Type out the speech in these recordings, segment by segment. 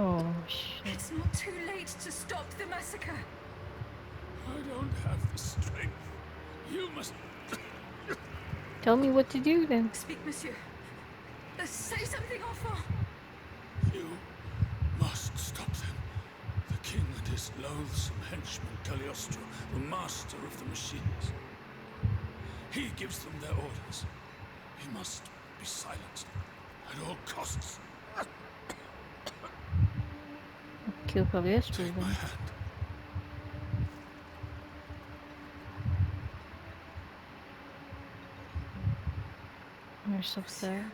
Oh, shit. It's not too late to stop the massacre. I don't have the strength. You must... Tell me what to do then. Speak, monsieur. Say something, enfant. You must stop them. The king and his loathsome henchman, Cagliostro, the master of the machines. He gives them their orders. He must be silenced at all costs. Kill Cordelier Take my then. hand. You're so sad.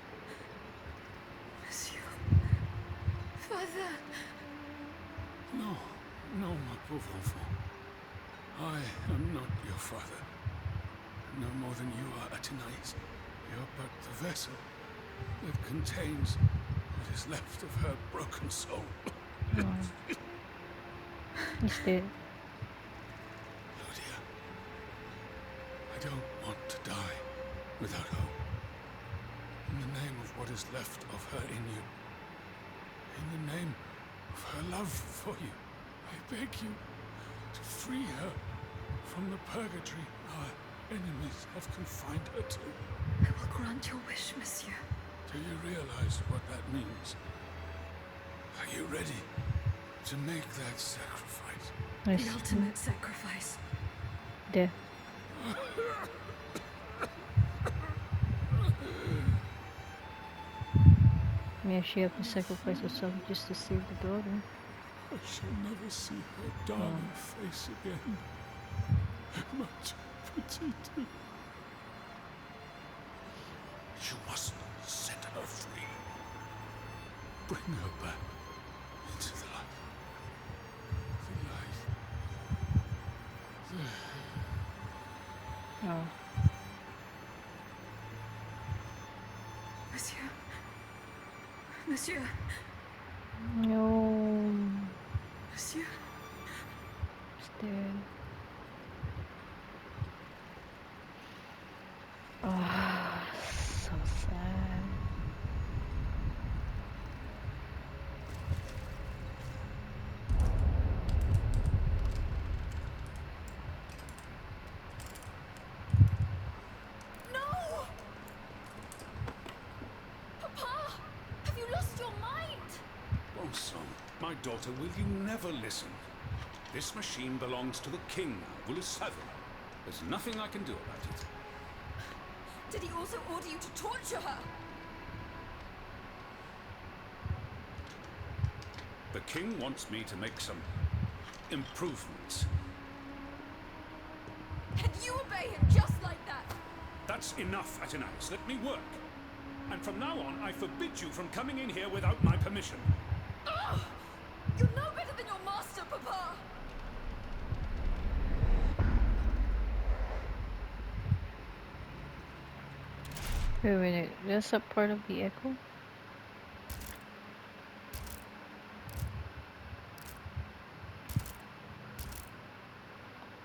Monsieur. Father. No, no, my pauvre enfant. I am not your father. No more than you are Athenais. You're but the vessel that contains what is left of her broken soul. He's dead. Lydia, I don't want to die without hope. In the name of what is left of her in you, in the name of her love for you, I beg you to free her from the purgatory our enemies have confined her to. I will grant your wish, monsieur. Do you realize what that means? Are you ready to make that sacrifice? Nice. The ultimate sacrifice. Death. Yeah, she had to sacrifice herself just to save the daughter. I shall never see her darling face again. Much petite. You must set her free. Bring her back into the light. The light. Oh. Monsieur. Monsieur. No. Monsieur. He's dead. Ah, so sad. No! Papa! Have you lost your mind? Bon sang, my daughter, will you never listen? This machine belongs to the king now, vous le savez. There's nothing I can do about it. Did he also order you to torture her? The king wants me to make some improvements. And you obey him just like that? That's enough, Athenais. Let me work. And from now on, I forbid you from coming in here without my permission. Ugh! You're no better than your master, Papa! Wait a minute, that's a part of the echo?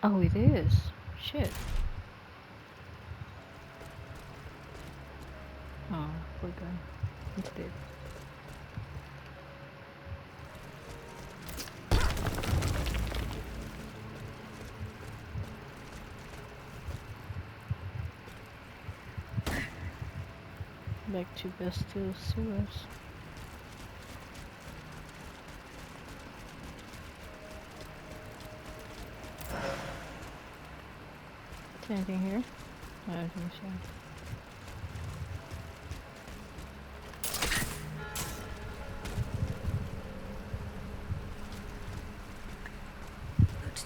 Oh, it is. Shit. Oh, poor guy. He's dead. Back to Bastille sewers. Is anything here? I don't think so.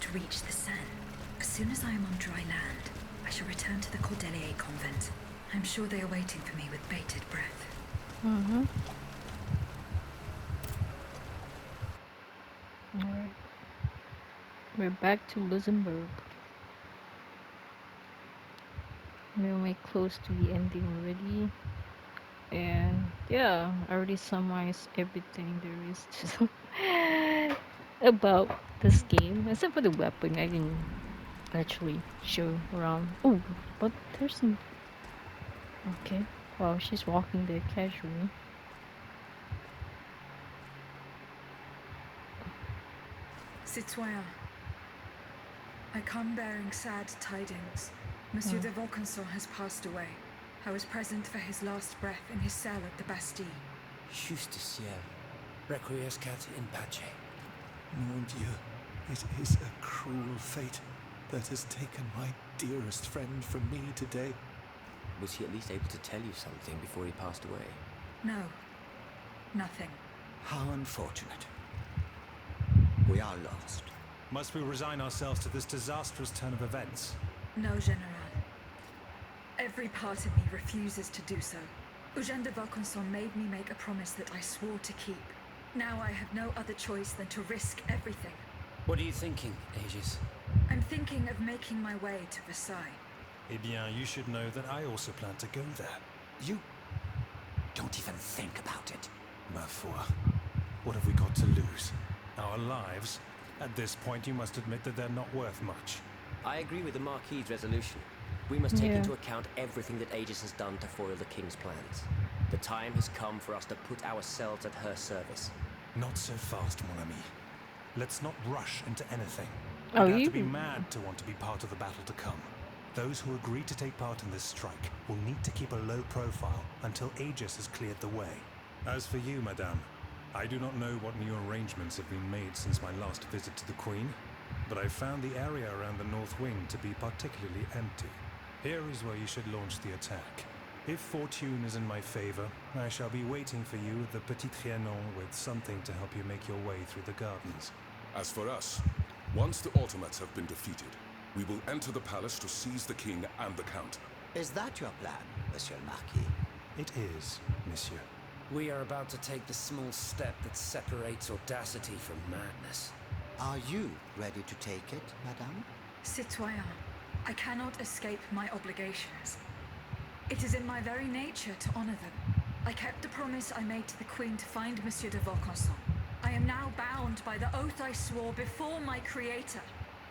To reach the Seine. As soon as I am on dry land, I shall return to the Cordelier convent. I'm sure they are waiting for me with bated breath. Mm-hmm. Alright. We're back to Luxembourg. We're close to the ending already. And yeah, I already summarized everything there is to about this game. Except for the weapon, I didn't actually show around. Oh, but there's some... Okay. Wow, she's walking there casually. Citoyen, I come bearing sad tidings. Monsieur de Vaucanson has passed away. I was present for his last breath in his cell at the Bastille. Justicier, requiescat in pace. Mon Dieu, it is a cruel fate that has taken my dearest friend from me today. Was he at least able to tell you something before he passed away? No, nothing. How unfortunate. We are lost. Must we resign ourselves to this disastrous turn of events? No, General. Every part of me refuses to do so. Eugène de Vaucanson made me make a promise that I swore to keep. Now I have no other choice than to risk everything. What are you thinking, Aegis? I'm thinking of making my way to Versailles. Eh bien, you should know that I also plan to go there. You don't even think about it. Ma foi. What have we got to lose? Our lives? At this point, you must admit that they're not worth much. I agree with the Marquis's resolution. We must take Yeah. into account everything that Aegis has done to foil the King's plans. The time has come for us to put ourselves at her service. Not so fast, mon ami. Let's not rush into anything. Oh, You'd have you- to be mad to want to be part of the battle to come. Those who agree to take part in this strike will need to keep a low profile until Aegis has cleared the way. As for you, madame, I do not know what new arrangements have been made since my last visit to the Queen, but I found the area around the North Wing to be particularly empty. Here is where you should launch the attack. If fortune is in my favor, I shall be waiting for you at the Petit Trianon with something to help you make your way through the gardens. As for us, once the Automates have been defeated, we will enter the palace to seize the king and the count. Is that your plan, Monsieur le Marquis? It is, monsieur. We are about to take the small step that separates audacity from madness. Are you ready to take it, Madame? Citoyen, I cannot escape my obligations. It is in my very nature to honor them. I kept the promise I made to the Queen to find Monsieur de Vaucanson. I am now bound by the oath I swore before my creator.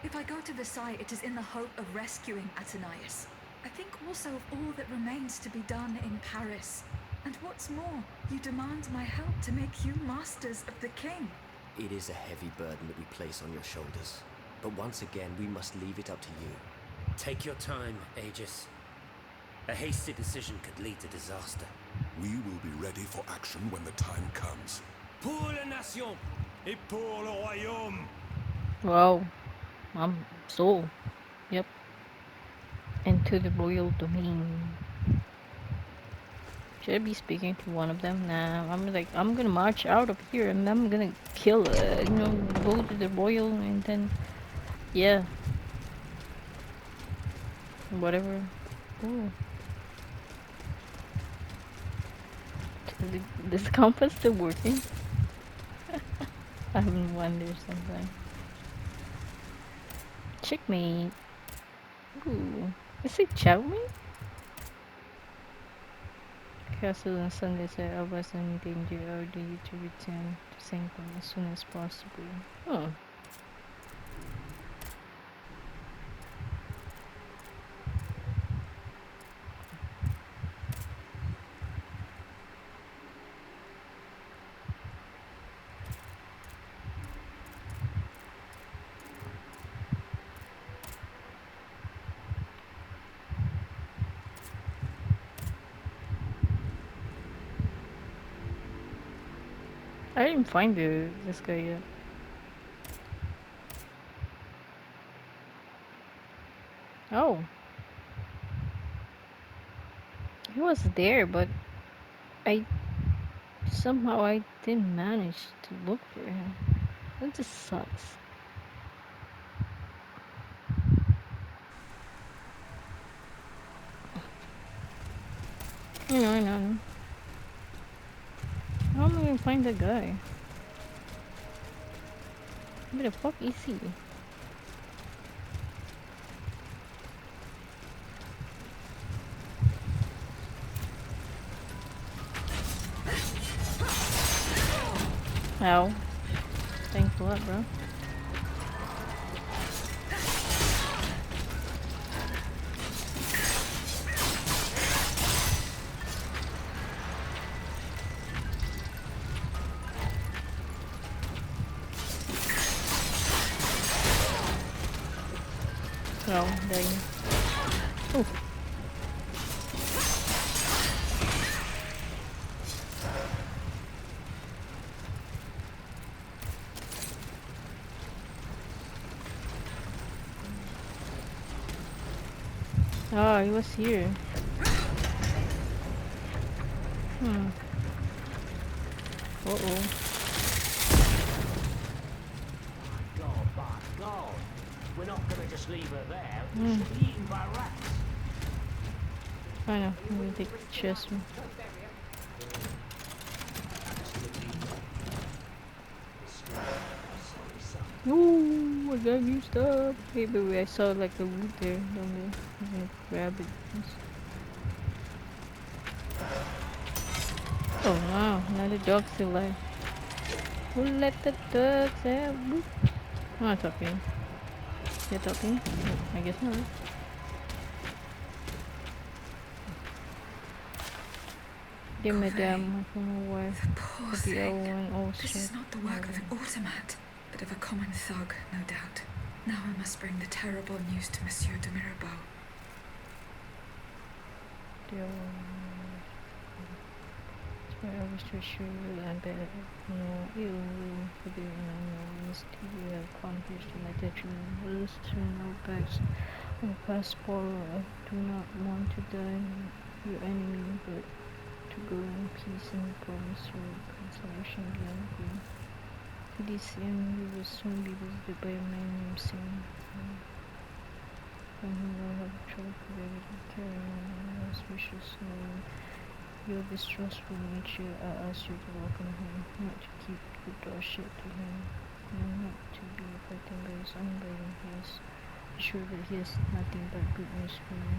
If I go to Versailles, it is in the hope of rescuing Athenais. I think also of all that remains to be done in Paris. And what's more, you demand my help to make you masters of the king. It is a heavy burden that we place on your shoulders. But once again, we must leave it up to you. Take your time, Aegis. A hasty decision could lead to disaster. We will be ready for action when the time comes. Pour la nation et pour le royaume! Wow. So. Yep. Into the royal domain. Should I be speaking to one of them? Nah, I'm gonna march out of here and I'm gonna kill, go to the royal and then, yeah. Whatever. Ooh. Is the compass still working? I haven't wondered something. Checkmate. Ooh. Is it checkmate? Castle on Sunday said I was in danger. I urge you to return to St. Paul as soon as possible. Oh. I didn't find this guy yet. Oh. He was there, but somehow I didn't manage to look for him. That just sucks. I know. How am I gonna find that guy? Where the fuck is he? Ow. Thanks a lot, bro. Oh, dang. Oh. Ah, he was here. Hmm. Uh-oh. God, by God. We're not gonna just leave her there. Hmm. She'll be eaten by rats. I know. I'm gonna take the chest one. Ooh, I got used up. Hey, baby, I saw like a wood there down there. I'm gonna grab it. Oh wow, now the dog's still alive. Who let the dogs out? Woo. I'm not talking. You're talking? No, I guess not. Dear Covet, madam, from my wife, the poor but the thing. L1 all This shit. is not the work of an automat, but of a common thug, no doubt. Now I must bring the terrible news to Monsieur de Mirabeau. The L1. I wish to assure you that I'm better. No ill will for the anonymous you have accomplished my detriment. To no bags or passport. I do not want to die your enemy, but to go in peace and promise your consolation beyond grief. To this end, you will soon be visited by a man named Sam, and who will have trouble preventing carrying on as wishes. Knowing your distrustful nature, I ask you to welcome him, not to keep the door shut to him, and not to be affected by his unbending face. Be sure that he has nothing but good news for you.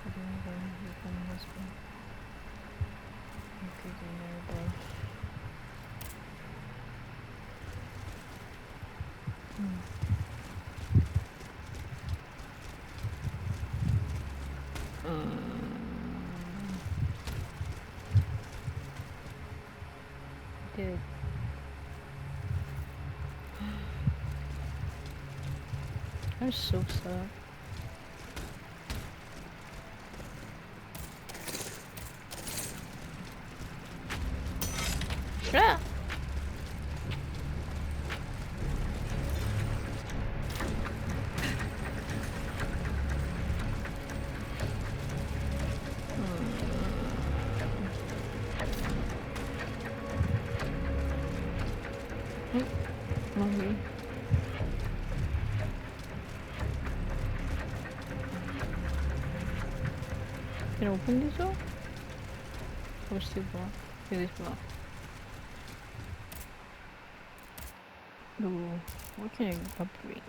Other than your own husband. Okay, then bye. Dead. I'm so sad. Ah! Mommy. Can I open this door? Or still blocked? It is blocked. Ooh, what can I upgrade?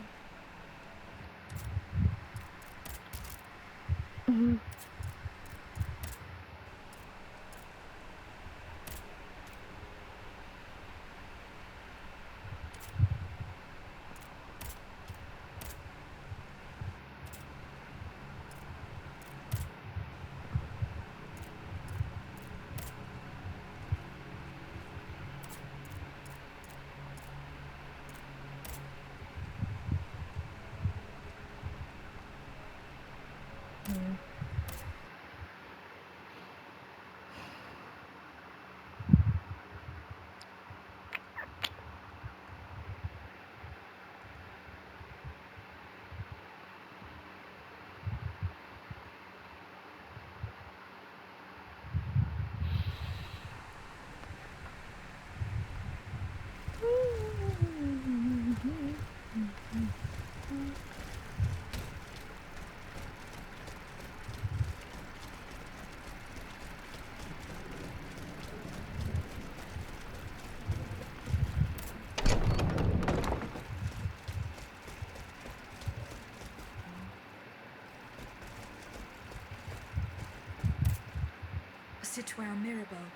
Citoyen Mirabeau.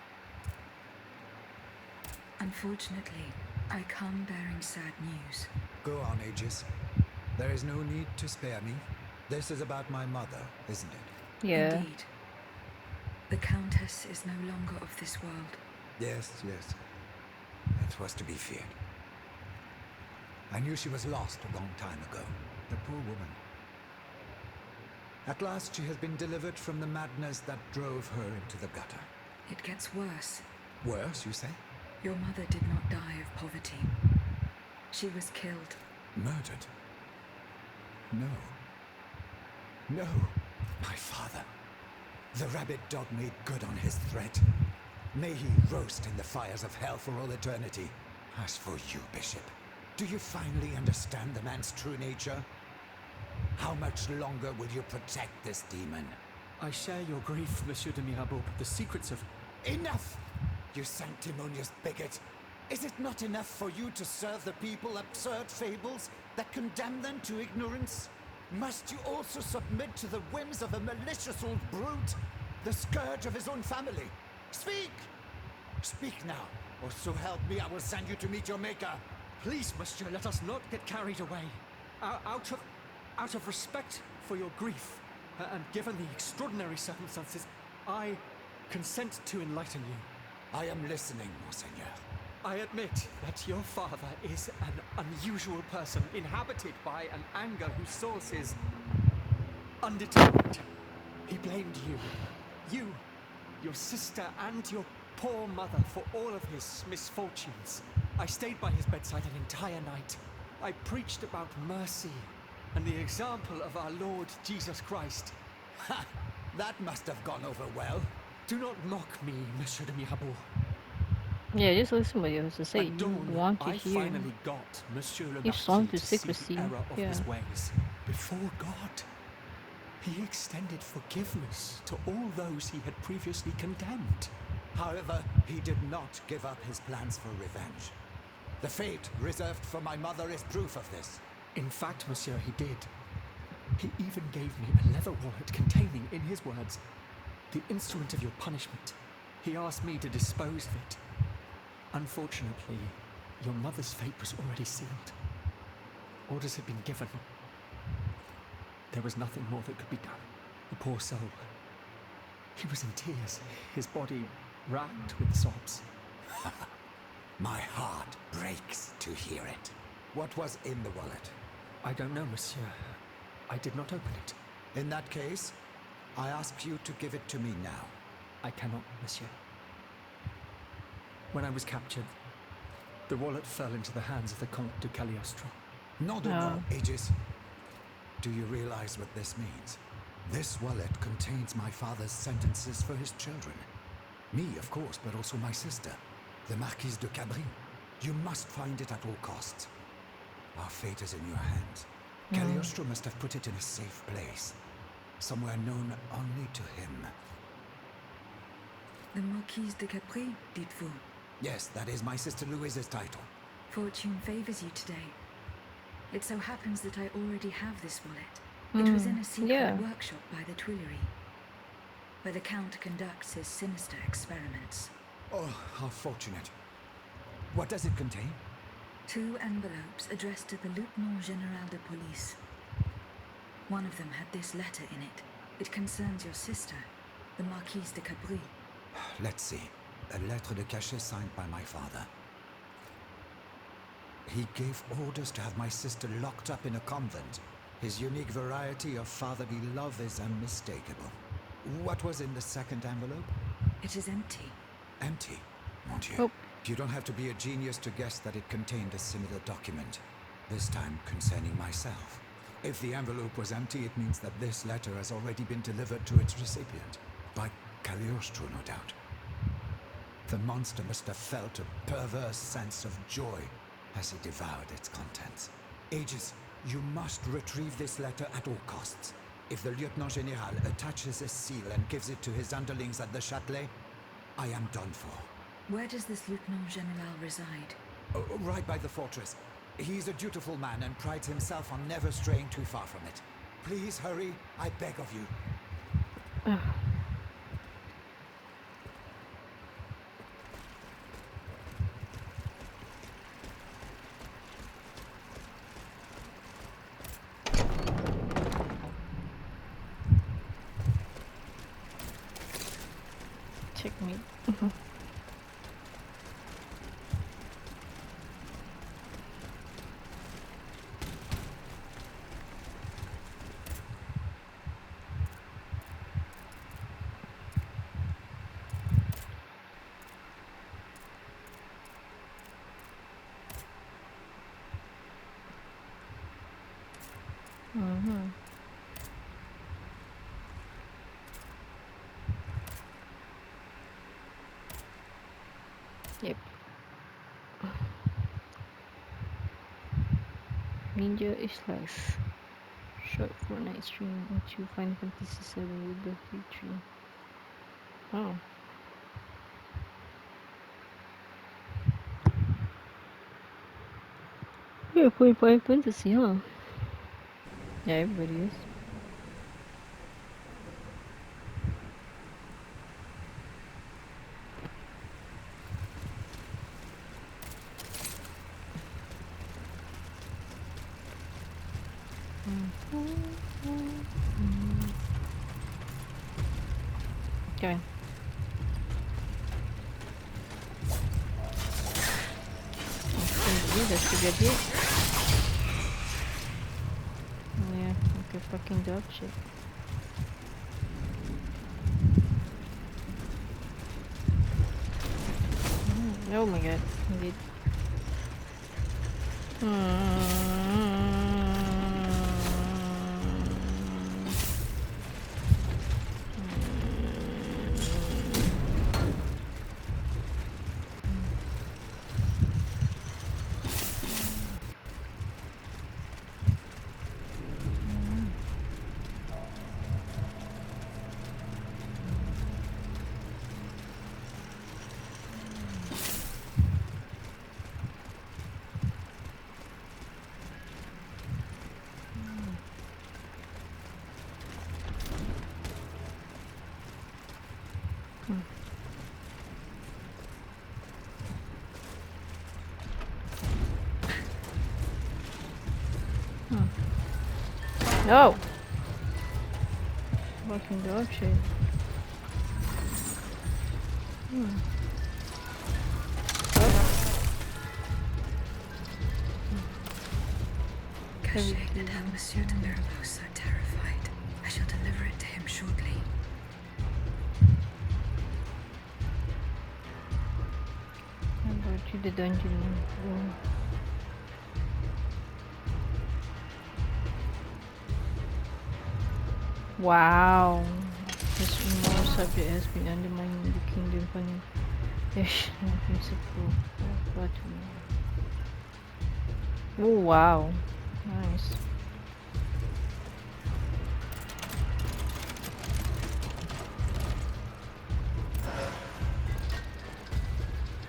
Unfortunately, I come bearing sad news. Go on, Aegis. There is no need to spare me. This is about my mother, isn't it? Yeah. Indeed. The countess is no longer of this world. Yes. It was to be feared. I knew she was lost a long time ago. The poor woman. At last she has been delivered from the madness that drove her into the gutter. It gets worse. Worse, you say? Your mother did not die of poverty. She was killed. Murdered? No. No. My father. The rabid dog made good on his threat. May he roast in the fires of hell for all eternity. As for you, Bishop, do you finally understand the man's true nature? How much longer will you protect this demon? I share your grief, Monsieur de Mirabeau. The secrets of... Enough! You sanctimonious bigot! Is it not enough for you to serve the people absurd fables that condemn them to ignorance? Must you also submit to the whims of a malicious old brute, the scourge of his own family? Speak! Speak now, or so help me, I will send you to meet your maker. Please, Monsieur, let us not get carried away. Out of respect for your grief, and given the extraordinary circumstances, I consent to enlighten you. I am listening, Monseigneur. I admit that your father is an unusual person, inhabited by an anger whose source is undetermined. He blamed you, your sister, and your poor mother for all of his misfortunes. I stayed by his bedside an entire night. I preached about mercy and the example of our Lord Jesus Christ. Ha! That must have gone over well. Do not mock me, Monsieur de Mirabeau. Yeah, just listen what you have to say. At You dawn, want to I hear. finally got Monsieur le You song Marquis to to see secrecy. the error of Yeah. his ways. Before God, he extended forgiveness to all those he had previously condemned. However, he did not give up his plans for revenge. The fate reserved for my mother is proof of this. In fact, Monsieur, he did. He even gave me a leather wallet containing, in his words, the instrument of your punishment. He asked me to dispose of it. Unfortunately, your mother's fate was already sealed. Orders had been given. There was nothing more that could be done. The poor soul. He was in tears, his body racked with sobs. My heart breaks to hear it. What was in the wallet? I don't know, Monsieur. I did not open it. In that case, I ask you to give it to me now. I cannot, Monsieur. When I was captured, the wallet fell into the hands of the Comte de Cagliostro. No, Aegis. Do you realize what this means? This wallet contains my father's sentences for his children. Me, of course, but also my sister, the Marquise de Cabri. You must find it at all costs. Our fate is in your hands. Cagliostro must have put it in a safe place, somewhere known only to him. The Marquise de Capri, dites-vous? Yes, that is my sister Louise's title. Fortune favors you today. It so happens that I already have this wallet. It was in a secret workshop by the Tuileries, where the Count conducts his sinister experiments. Oh, how fortunate. What does it contain? 2 envelopes addressed to the Lieutenant General de Police. One of them had this letter in it. It concerns your sister, the Marquise de Capri. Let's see. A lettre de cachet signed by my father. He gave orders to have my sister locked up in a convent. His unique variety of fatherly love is unmistakable. What was in the second envelope? It is empty. Empty? Mon Dieu. Oh. You don't have to be a genius to guess that it contained a similar document. This time concerning myself. If the envelope was empty, it means that this letter has already been delivered to its recipient. By Cagliostro, no doubt. The monster must have felt a perverse sense of joy as he devoured its contents. Aegis, you must retrieve this letter at all costs. If the Lieutenant General attaches a seal and gives it to his underlings at the Châtelet, I am done for. Where does this Lieutenant General reside? Right by the fortress. He's a dutiful man and prides himself on never straying too far from it. Please hurry, I beg of you. Checkmate. Mm-hmm. Yep. Ninja slash short Fortnite stream into Final Fantasy 7 with the tree. Oh. Yeah, playing Final Fantasy, huh? Yeah, everybody is. Okay. That's a good hit. Yeah, like a fucking dog shit. Oh my god, indeed. No! Fucking dog shit. Cachet that have Monsieur de Mirabeau so terrified. I shall deliver it to him shortly. How about you, the dungeon? Wow. This immoral subject has been undermining the kingdom funding. There's nothing support. Oh wow. Nice.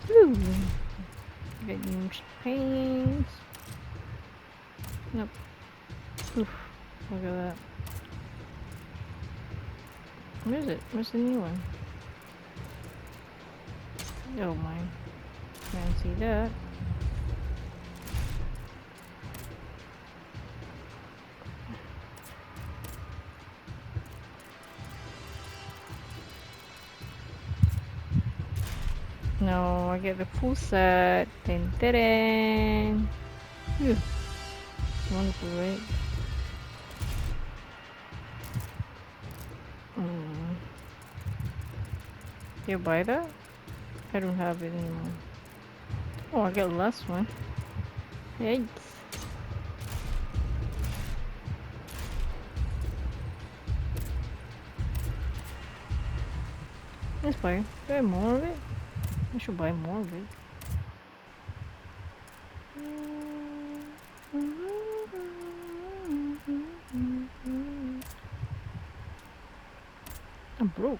Woo. Got new paints. Nope. Oof. Look at that. Where is it? Where's the new one? Oh my. Can't see that. No, I get the full set. Dun, dun, dun. Phew. It's wonderful, right? Do you buy that? I don't have it anymore. Oh, I got the last one. Yikes. Let's buy. Buy more of it? I should buy more of it. I'm broke.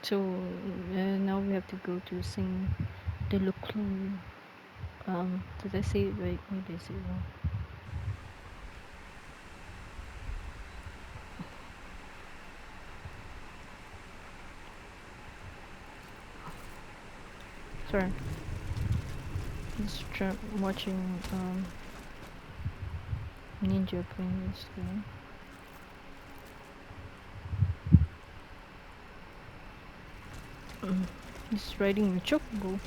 So now we have to go to Saint Delacroix. Did I say it right? Or did I say it wrong? Sorry. Just watching Ninja playing this game. He's riding a chocobo.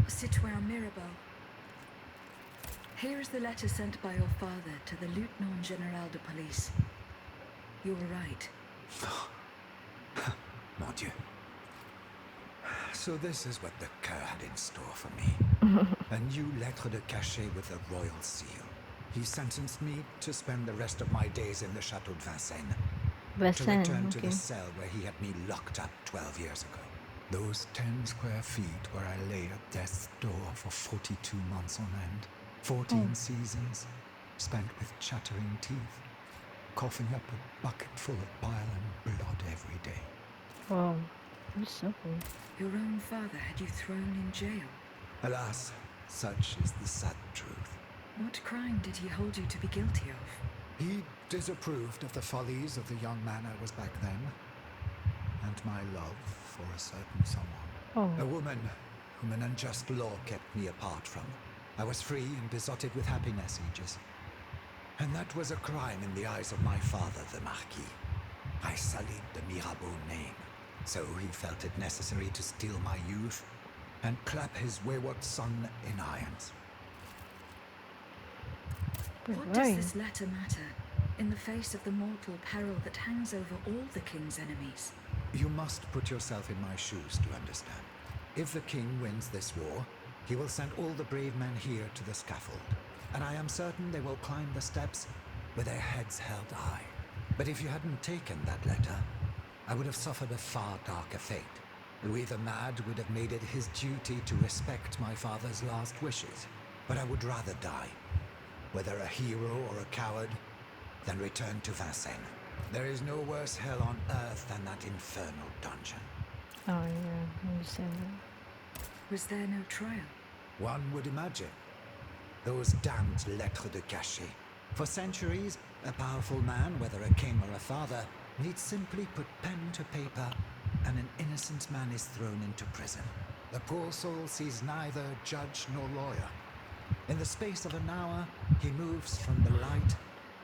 Citoyen Mirabeau. Here is the letter sent by your father to the Lieutenant General de Police. You were right. Mon Dieu. So this is what the Coeur had in store for me. A new lettre de cachet with a royal seal. He sentenced me to spend the rest of my days in the Chateau de Vincennes. To return to the cell where he had me locked up 12 years ago. Those 10 square feet where I lay at death's door for 42 months on end. 14 seasons spent with chattering teeth, coughing up a bucket full of bile and blood every day. Wow, you suffer. Your own father had you thrown in jail. Alas, such is the sad truth. What crime did he hold you to be guilty of? He disapproved of the follies of the young man I was back then, and my love for a certain someone. A woman whom an unjust law kept me apart from. I was free and besotted with happiness, Aegis. And that was a crime in the eyes of my father, the Marquis. I sullied the Mirabeau name, so he felt it necessary to steal my youth and clap his wayward son in irons. What does this letter matter in the face of the mortal peril that hangs over all the king's enemies? You must put yourself in my shoes to understand. If the king wins this war, he will send all the brave men here to the scaffold, and I am certain they will climb the steps with their heads held high. But if you hadn't taken that letter, I would have suffered a far darker fate. Louis the Mad would have made it his duty to respect my father's last wishes, but I would rather die, whether a hero or a coward, than return to Vincennes. There is no worse hell on earth than that infernal dungeon. Oh yeah, I understand that. Was there no trial? One would imagine. Those damned lettres de cachet. For centuries, a powerful man, whether a king or a father, need simply put pen to paper, and an innocent man is thrown into prison. The poor soul sees neither judge nor lawyer. In the space of an hour, he moves from the light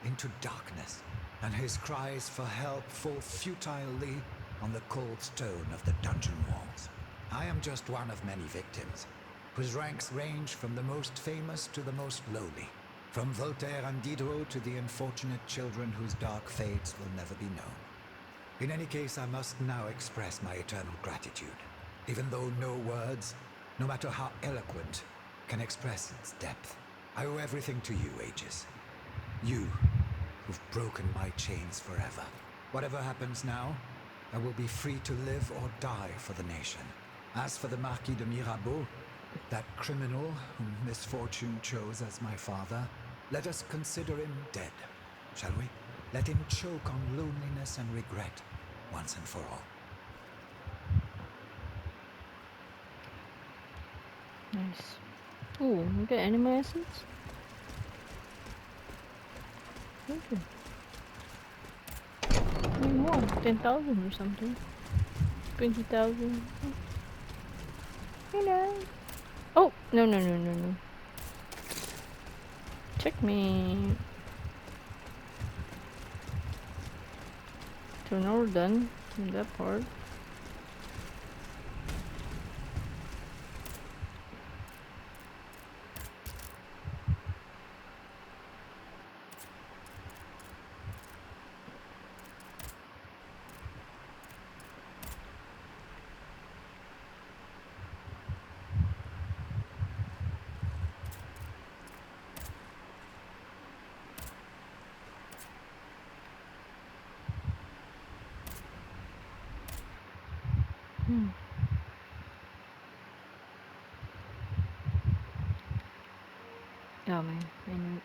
into darkness, and his cries for help fall futilely on the cold stone of the dungeon walls. I am just one of many victims, whose ranks range from the most famous to the most lowly, from Voltaire and Diderot to the unfortunate children whose dark fates will never be known. In any case, I must now express my eternal gratitude, even though no words, no matter how eloquent, can express its depth. I owe everything to you, Aegis. You, who've broken my chains forever. Whatever happens now, I will be free to live or die for the nation. As for the Marquis de Mirabeau, that criminal whom misfortune chose as my father, let us consider him dead, shall we? Let him choke on loneliness and regret, once and for all. Nice. Ooh, we got anime essence? Okay. Maybe more, 10,000 or something. 20,000. You know. Oh, no, no, no, no, no. Checkmate. So now we're done with that part. Oh man, I knew